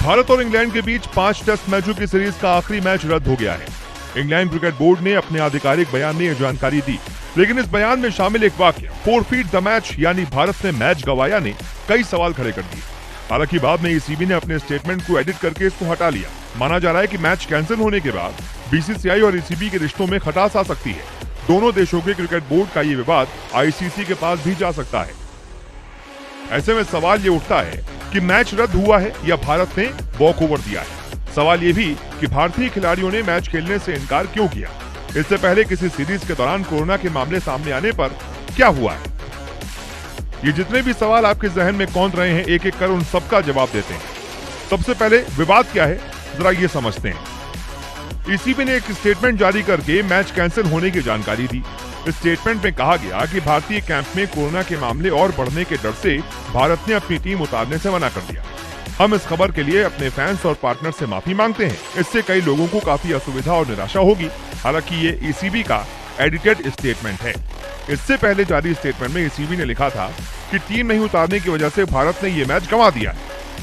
भारत और इंग्लैंड के बीच 5 टेस्ट मैचों की सीरीज का आखिरी मैच रद्द हो गया है। इंग्लैंड क्रिकेट बोर्ड ने अपने आधिकारिक बयान में यह जानकारी दी, लेकिन इस बयान में शामिल एक वाक्य "फोरफीट द मैच" यानी भारत ने मैच गंवाया ने कई सवाल खड़े कर दिए। हालांकि बाद में ईसीबी ने अपने स्टेटमेंट को एडिट करके इसको हटा लिया। माना जा रहा है कि मैच कैंसिल होने के बाद बीसीसीआई और ईसीबी के रिश्तों में खटास आ सकती है। दोनों देशों के क्रिकेट बोर्ड का ये विवाद आईसीसी के पास भी जा सकता है। ऐसे में सवाल ये उठता है कि मैच रद्द हुआ है या भारत ने वॉक ओवर दिया है। सवाल ये भी कि भारतीय खिलाड़ियों ने मैच खेलने से इनकार क्यों किया। इससे पहले किसी सीरीज के दौरान कोरोना के मामले सामने आने पर क्या हुआ है। ये जितने भी सवाल आपके जहन में कौंध रहे हैं, एक एक कर उन सबका जवाब देते हैं। सबसे पहले विवाद क्या है, जरा ये समझते हैं। ईसीबी ने एक स्टेटमेंट जारी करके मैच कैंसिल होने की जानकारी दी। इस स्टेटमेंट में कहा गया कि भारतीय कैंप में कोरोना के मामले और बढ़ने के डर से भारत ने अपनी टीम उतारने से मना कर दिया। हम इस खबर के लिए अपने फैंस और पार्टनर से माफी मांगते हैं। इससे कई लोगों को काफी असुविधा और निराशा होगी। हालांकि ये ईसीबी का एडिटेड स्टेटमेंट है। इससे पहले जारी स्टेटमेंट में ईसीबी ने लिखा था कि टीम नहीं उतारने की वजह से भारत ने ये मैच गंवा दिया,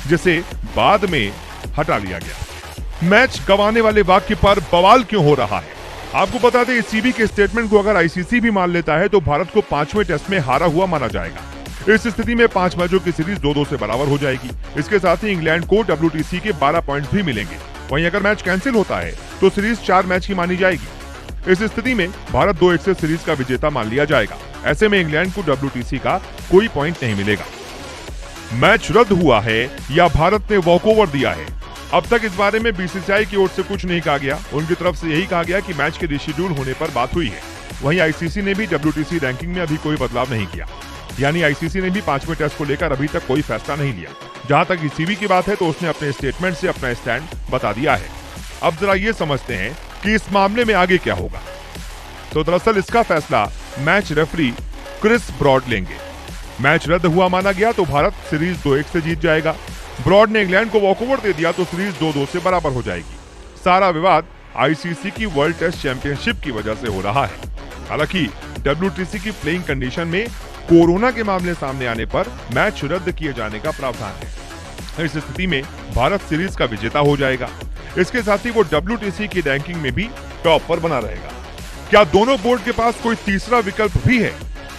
जिसे बाद में हटा लिया गया। मैच गंवाने वाले वाक्य पर बवाल क्यों हो रहा है? आपको बता दें, ईसीबी के स्टेटमेंट को अगर आईसीसी भी मान लेता है तो भारत को 5वें टेस्ट में हारा हुआ माना जाएगा। इस स्थिति में 5 मैचों की सीरीज 2-2 से बराबर हो जाएगी। इसके साथ ही इंग्लैंड को WTC के 12 पॉइंट्स भी मिलेंगे। वहीं अगर मैच कैंसिल होता है तो सीरीज 4 मैच की मानी जाएगी। इस स्थिति में भारत 2-1 से सीरीज का विजेता मान लिया जाएगा। ऐसे में इंग्लैंड को WTC का कोई पॉइंट नहीं मिलेगा। मैच रद्द हुआ है या भारत ने वॉकओवर दिया है? अब तक इस बारे में बीसीसीआई की ओर से कुछ नहीं कहा गया। उनकी तरफ से यही कहा गया कि मैच के रिशेड्यूल होने पर बात हुई है। वहीं आईसीसी ने भी WTC रैंकिंग में अभी कोई बदलाव नहीं किया, यानी आईसीसी ने भी 5वें टेस्ट को लेकर अभी तक कोई फैसला नहीं लिया। जहां तक ईसीबी की बात है तो उसने अपने स्टेटमेंट से अपना स्टैंड बता दिया है। अब जरा ये समझते हैं कि इस मामले में आगे क्या होगा। तो दरअसल इसका फैसला मैच रेफरी क्रिस ब्रॉड लेंगे। मैच रद्द हुआ माना गया तो भारत सीरीज 2-1 से जीत जाएगा। ब्रॉड ने इंग्लैंड को वॉकओवर दे दिया तो सीरीज 2-2 से बराबर हो जाएगी। सारा विवाद आईसीसी की वर्ल्ड टेस्ट चैंपियनशिप की वजह से हो रहा है। हालांकि WTC की प्लेइंग कंडीशन में कोरोना के मामले सामने आने पर मैच रद्द किए जाने का प्रावधान है। इस स्थिति में भारत सीरीज का विजेता हो जाएगा। इसके साथ ही वो WTC की रैंकिंग में भी टॉप पर बना रहेगा। क्या दोनों बोर्ड के पास कोई तीसरा विकल्प भी है?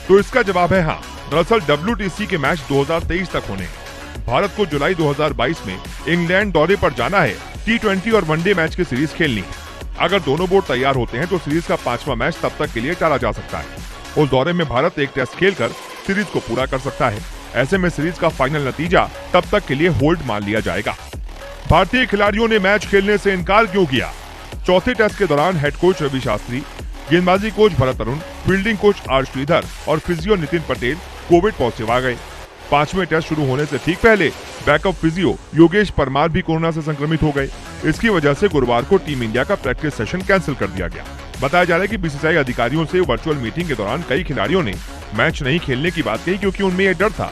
तो इसका जवाब है हाँ। दरअसल WTC के मैच 2023 तक होने हैं। भारत को जुलाई 2022 में इंग्लैंड दौरे पर जाना है। T20 और वनडे मैच की सीरीज खेलनी है। अगर दोनों बोर्ड तैयार होते हैं तो सीरीज का 5वां मैच तब तक के लिए टाला जा सकता है। उस दौरे में भारत एक टेस्ट खेलकर सीरीज को पूरा कर सकता है। ऐसे में सीरीज का फाइनल नतीजा तब तक के लिए होल्ड मान लिया जाएगा। भारतीय खिलाड़ियों ने मैच खेलने से इनकार क्यों किया? चौथे टेस्ट के दौरान हेड कोच रवि शास्त्री, गेंदबाजी coach Bharat Arun, fielding coach R Sridhar और physio Nitin Patel Covid positive आ गए। 5वें टेस्ट शुरू होने से ठीक पहले बैकअप फिजियो योगेश परमार भी कोरोना से संक्रमित हो गए। इसकी वजह से गुरुवार को टीम इंडिया का प्रैक्टिस सेशन कैंसिल कर दिया गया। बताया जा रहा है कि बीसीसीआई अधिकारियों से वर्चुअल मीटिंग के दौरान कई खिलाड़ियों ने मैच नहीं खेलने की बात कही, क्योंकि उनमें यह डर था